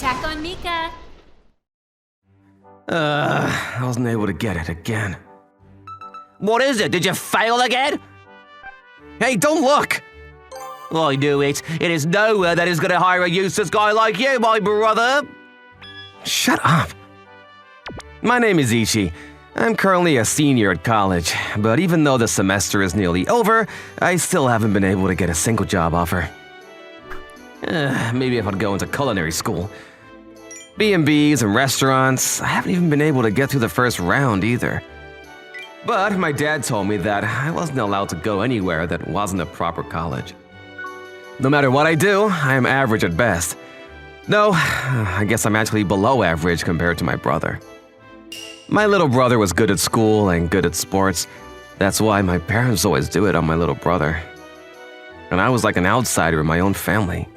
Attack on Mika! I wasn't able to get it again. What is it? Did you fail again? Hey, don't look! I knew it. It is nowhere that is going to hire a useless guy like you, my brother. Shut up. My name is Ichi. I'm currently a senior at college, but even though the semester is nearly over, I still haven't been able to get a single job offer. Maybe if I'd go into culinary school. B&Bs and restaurants, I haven't even been able to get through the first round either. But my dad told me that I wasn't allowed to go anywhere that wasn't a proper college. No matter what I do, I am average at best. No, I guess I'm actually below average compared to my brother. My little brother was good at school and good at sports. That's why my parents always do it on my little brother. And I was like an outsider in my own family.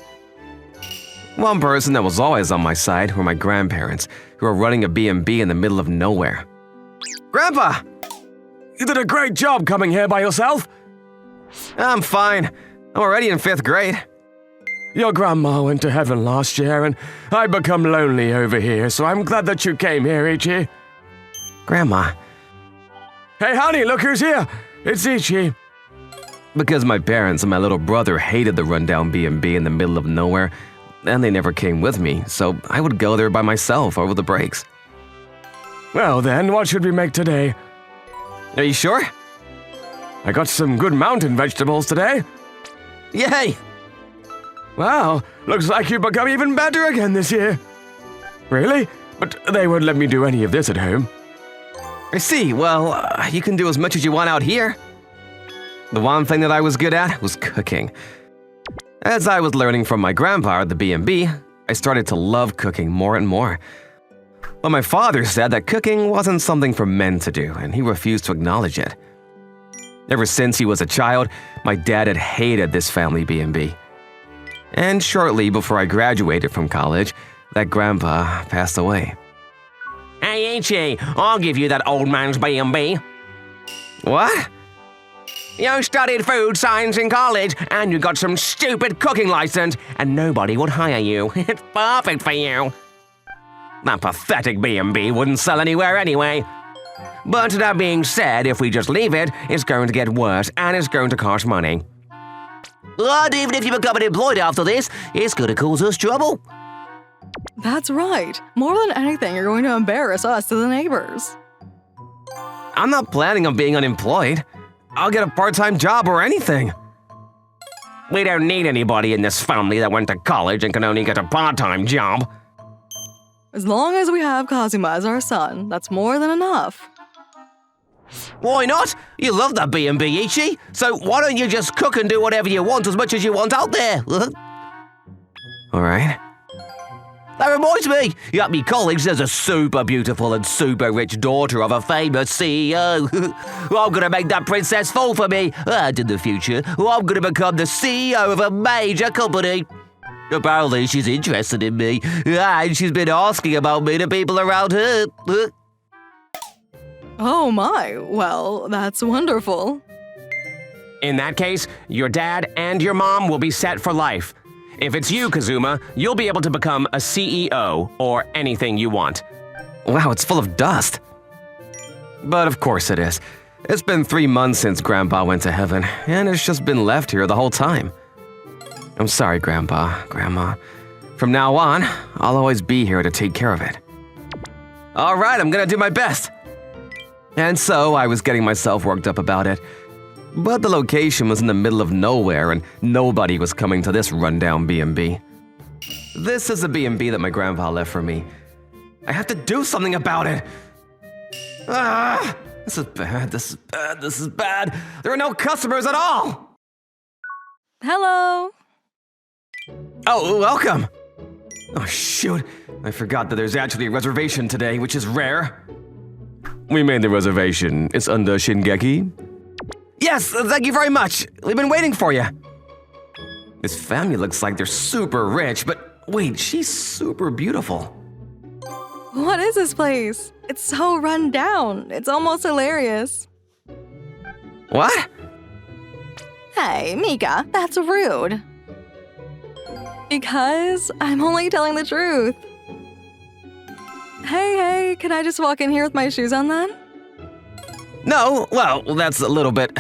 One person that was always on my side were my grandparents, who were running a B&B in the middle of nowhere. Grandpa! You did a great job coming here by yourself. I'm fine. I'm already in 5th grade. Your grandma went to heaven last year, and I'd become lonely over here, so I'm glad that you came here, Ichi. Grandma. Hey, honey, look who's here. It's Ichi. Because my parents and my little brother hated the rundown B&B in the middle of nowhere, and they never came with me, so I would go there by myself over the breaks. Well then, what should we make today? Are you sure? I got some good mountain vegetables today. Yay! Wow, looks like you've become even better again this year. Really? But they won't let me do any of this at home. I see. Well, you can do as much as you want out here. The one thing that I was good at was cooking. As I was learning from my grandpa at the B&B, I started to love cooking more and more. But my father said that cooking wasn't something for men to do, and he refused to acknowledge it. Ever since he was a child, my dad had hated this family B&B. And shortly before I graduated from college, that grandpa passed away. Hey, Ichi, I'll give you that old man's B&B. What? You studied food science in college, and you got some stupid cooking license, and nobody would hire you. It's perfect for you. That pathetic B&B wouldn't sell anywhere anyway. But that being said, if we just leave it, it's going to get worse, and it's going to cost money. And even if you become unemployed after this, it's going to cause us trouble. That's right. More than anything, you're going to embarrass us to the neighbors. I'm not planning on being unemployed. I'll get a part-time job or anything. We don't need anybody in this family that went to college and can only get a part-time job. As long as we have Kazuma as our son, that's more than enough. Why not? You love that B&B, Ichi. So why don't you just cook and do whatever you want as much as you want out there? All right. That reminds me, at me college there's a super beautiful and super rich daughter of a famous CEO. I'm gonna make that princess fall for me, and in the future, I'm gonna become the CEO of a major company. Apparently she's interested in me, and she's been asking about me to people around her. Oh my, well, that's wonderful. In that case, your dad and your mom will be set for life. If it's you, Kazuma, you'll be able to become a CEO or anything you want. Wow, it's full of dust. But of course it is. It's been 3 months since Grandpa went to heaven, and it's just been left here the whole time. I'm sorry, Grandpa, Grandma. From now on, I'll always be here to take care of it. All right, I'm gonna do my best. And so I was getting myself worked up about it. But the location was in the middle of nowhere, and nobody was coming to this rundown B&B. This is a B&B that my grandpa left for me. I have to do something about it. This is bad, this is bad, this is bad. There are no customers at all. Hello. Oh, welcome. Oh, shoot. I forgot that there's actually a reservation today, which is rare. We made the reservation. It's under Shingeki. Yes, thank you very much. We've been waiting for you. This family looks like they're super rich, but wait, she's super beautiful. What is this place? It's so run down. It's almost hilarious. What? Hey, Mika, that's rude. Because I'm only telling the truth. Hey, can I just walk in here with my shoes on then? No, well, that's a little bit.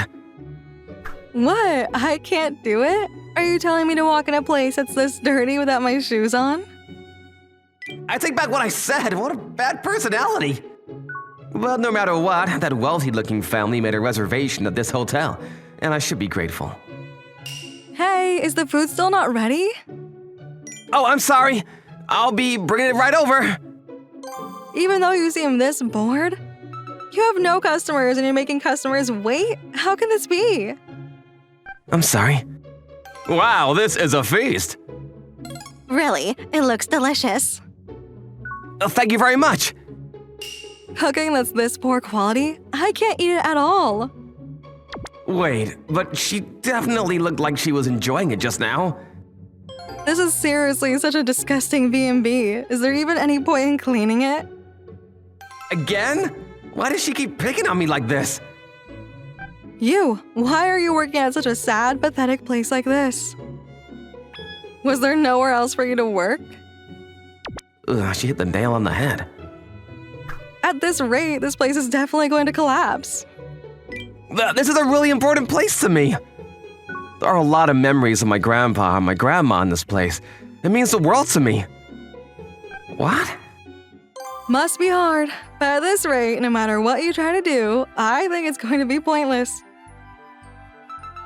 What? I can't do it? Are you telling me to walk in a place that's this dirty without my shoes on? I take back what I said. What a bad personality. But no matter what, that wealthy-looking family made a reservation at this hotel, and I should be grateful. Hey, is the food still not ready? Oh, I'm sorry. I'll be bringing it right over. Even though you seem this bored? You have no customers and you're making customers wait? How can this be? I'm sorry. Wow, this is a feast. Really, it looks delicious. Thank you very much. Cooking that's this poor quality? I can't eat it at all. Wait, but she definitely looked like she was enjoying it just now. This is seriously such a disgusting B&B. Is there even any point in cleaning it? Again? Why does she keep picking on me like this? You, why are you working at such a sad, pathetic place like this? Was there nowhere else for you to work? Ugh, she hit the nail on the head. At this rate, this place is definitely going to collapse. This is a really important place to me. There are a lot of memories of my grandpa and my grandma in this place. It means the world to me. What? Must be hard, but at this rate, no matter what you try to do, I think it's going to be pointless.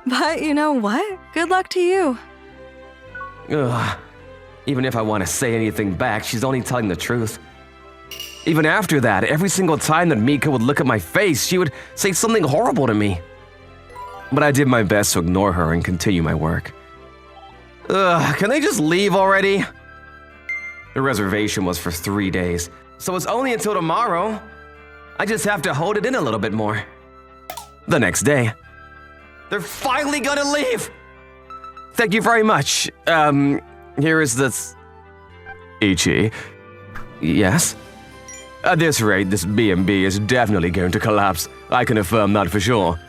But you know what? Good luck to you. Ugh. Even if I want to say anything back, she's only telling the truth. Even after that, every single time that Mika would look at my face, she would say something horrible to me. But I did my best to ignore her and continue my work. Ugh, can they just leave already? The reservation was for 3 days, so it's only until tomorrow. I just have to hold it in a little bit more. The next day, they're finally gonna leave! Thank you very much. Here is this... Ichi. Yes? At this rate, this B&B is definitely going to collapse. I can affirm that for sure.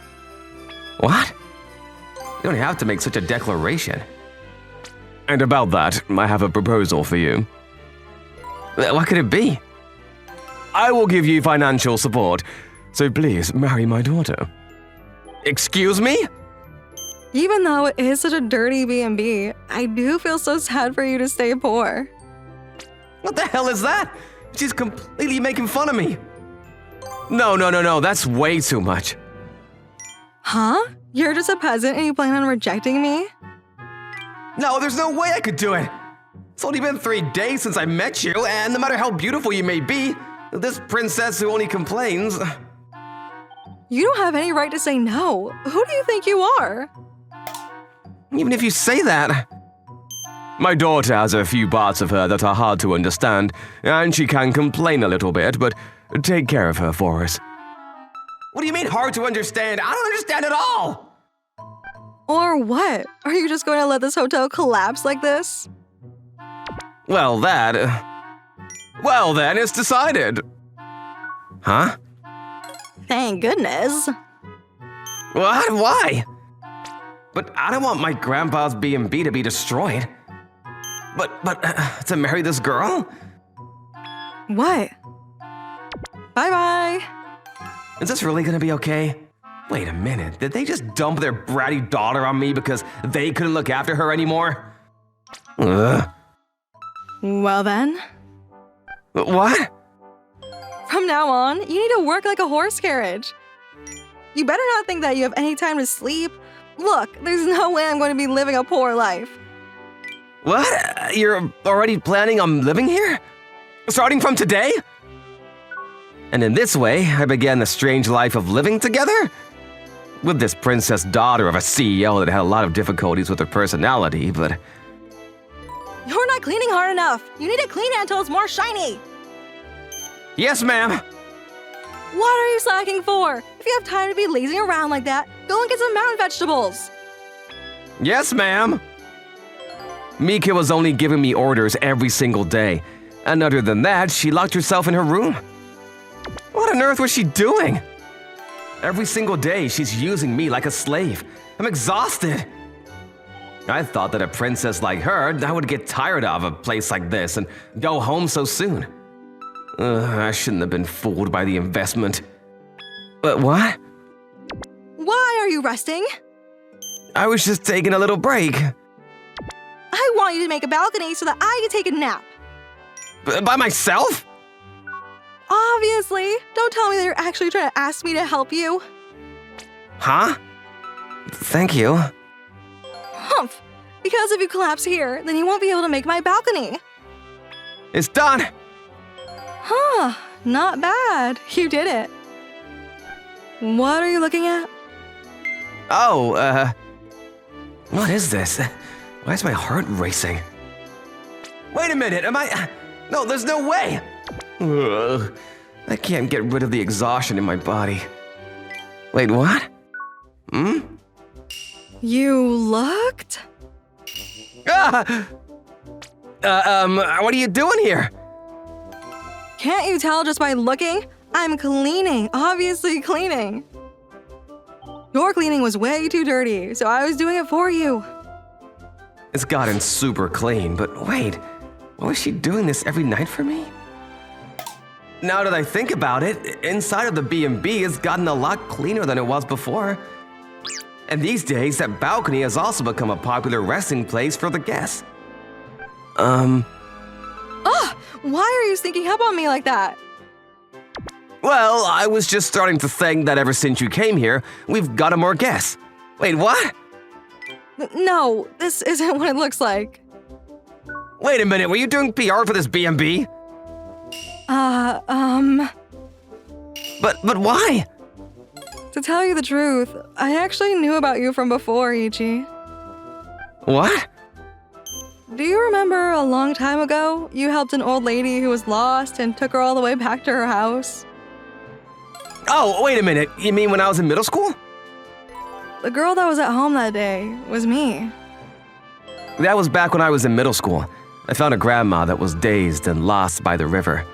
What? You don't have to make such a declaration. And about that, I have a proposal for you. What could it be? I will give you financial support, so please marry my daughter. Excuse me? Even though it is such a dirty B&B, I do feel so sad for you to stay poor. What the hell is that? She's completely making fun of me. No, that's way too much. Huh? You're just a peasant and you plan on rejecting me? No, there's no way I could do it. It's only been 3 days since I met you, and no matter how beautiful you may be, this princess who only complains... You don't have any right to say no. Who do you think you are? Even if you say that... My daughter has a few parts of her that are hard to understand, and she can complain a little bit, but take care of her for us. What do you mean hard to understand? I don't understand at all! Or what? Are you just going to let this hotel collapse like this? Well, Well, then, it's decided. Huh? Thank goodness. What? Why? But I don't want my grandpa's B&B to be destroyed. But to marry this girl? What? Bye-bye. Is this really gonna be okay? Wait a minute, did they just dump their bratty daughter on me because they couldn't look after her anymore? Ugh. Well then. What? From now on, you need to work like a horse carriage. You better not think that you have any time to sleep. Look, there's no way I'm going to be living a poor life. What? You're already planning on living here? Starting from today? And in this way, I began the strange life of living together? With this princess daughter of a CEO that had a lot of difficulties with her personality, but... You're not cleaning hard enough. You need to clean it until it's more shiny. Yes, ma'am. What are you slacking for? If you have time to be lazing around like that, go and get some mountain vegetables. Yes, ma'am. Mika was only giving me orders every single day, and other than that, she locked herself in her room. What on earth was she doing? Every single day, she's using me like a slave. I'm exhausted. I thought that a princess like her, I would get tired of a place like this and go home so soon. I shouldn't have been fooled by the investment. But what? Why are you resting? I was just taking a little break. I want you to make a balcony so that I can take a nap. By myself? Obviously. Don't tell me that you're actually trying to ask me to help you. Huh? Thank you. Humph. Because if you collapse here, then you won't be able to make my balcony. It's done! Huh. Not bad. You did it. What are you looking at? Oh, what is this? Why is my heart racing? Wait a minute, am I... No, there's no way! Ugh, I can't get rid of the exhaustion in my body. Wait, what? You looked? Ah! What are you doing here? Can't you tell just by looking? I'm cleaning, obviously cleaning. Your cleaning was way too dirty, so I was doing it for you. It's gotten super clean, but wait, why was she doing this every night for me? Now that I think about it, inside of the B&B has gotten a lot cleaner than it was before. And these days, that balcony has also become a popular resting place for the guests. Ugh, why are you sneaking up on me like that? Well, I was just starting to think that ever since you came here, we've got more guests. Wait, what? No, this isn't what it looks like. Wait a minute, were you doing PR for this B&B? But why? To tell you the truth, I actually knew about you from before, Ichi. What? Do you remember a long time ago, you helped an old lady who was lost and took her all the way back to her house? Oh, wait a minute, you mean when I was in middle school? The girl that was at home that day was me. That was back when I was in middle school. I found a grandma that was dazed and lost by the river.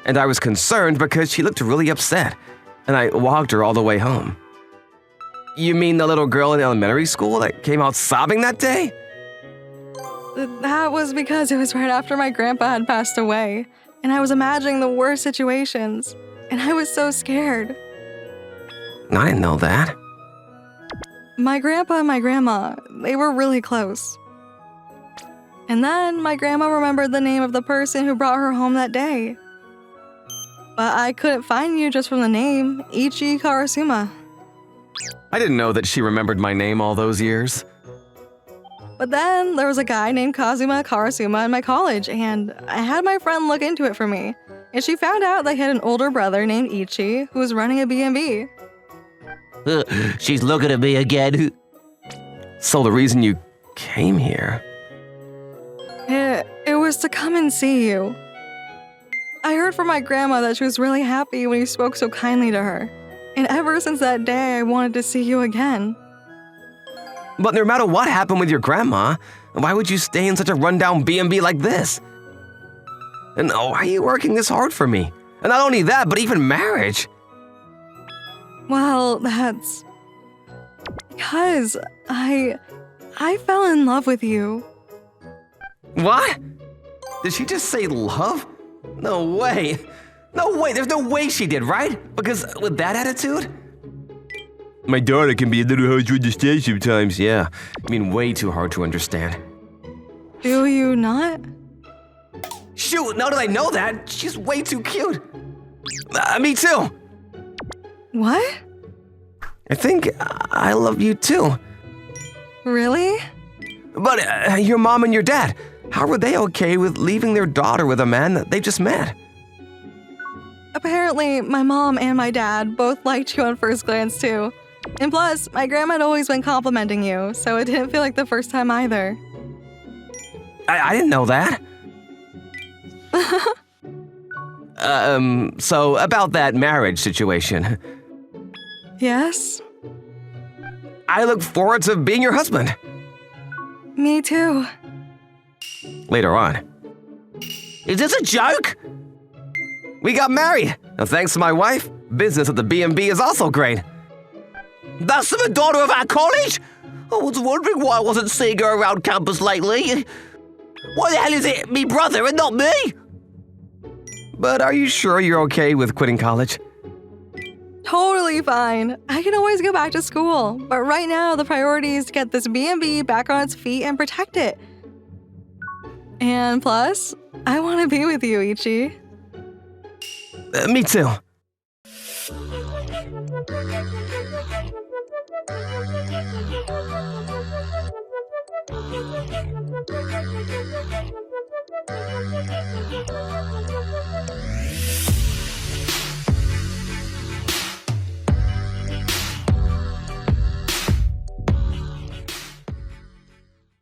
And I was concerned because she looked really upset, and I walked her all the way home. You mean the little girl in elementary school that came out sobbing that day? That was because it was right after my grandpa had passed away, and I was imagining the worst situations, and I was so scared. I didn't know that. My grandpa and my grandma, they were really close. And then my grandma remembered the name of the person who brought her home that day. But I couldn't find you just from the name, Ichi Karasuma. I didn't know that she remembered my name all those years. But then there was a guy named Kazuma Karasuma in my college, and I had my friend look into it for me. And she found out that he had an older brother named Ichi who was running a B&B. She's looking at me again. So the reason you came here... It was to come and see you. I heard from my grandma that she was really happy when you spoke so kindly to her. And ever since that day, I wanted to see you again. But no matter what happened with your grandma, why would you stay in such a rundown B&B like this? And why are you working this hard for me? And not only that, but even marriage. Well, that's... because I fell in love with you. What? Did she just say love? No way. No way, there's no way she did, right? Because with that attitude? My daughter can be a little hard to understand sometimes, yeah. I mean, way too hard to understand. Do you not? Shoot, now that I know that, she's way too cute. Me too. What? I think I love you too. Really? But your mom and your dad, how were they okay with leaving their daughter with a man that they just met? Apparently, my mom and my dad both liked you on first glance too. And plus, my grandma had always been complimenting you, so it didn't feel like the first time either. I didn't know that. So about that marriage situation. Yes? I look forward to being your husband. Me too. Later on. Is this a joke? We got married, and thanks to my wife, business at the B&B is also great. That's the daughter of our college? I was wondering why I wasn't seeing her around campus lately. Why the hell is it me brother and not me? But are you sure you're okay with quitting college? Totally fine. I can always go back to school. But right now, the priority is to get this B&B back on its feet and protect it. And plus, I want to be with you, Ichi. Me too.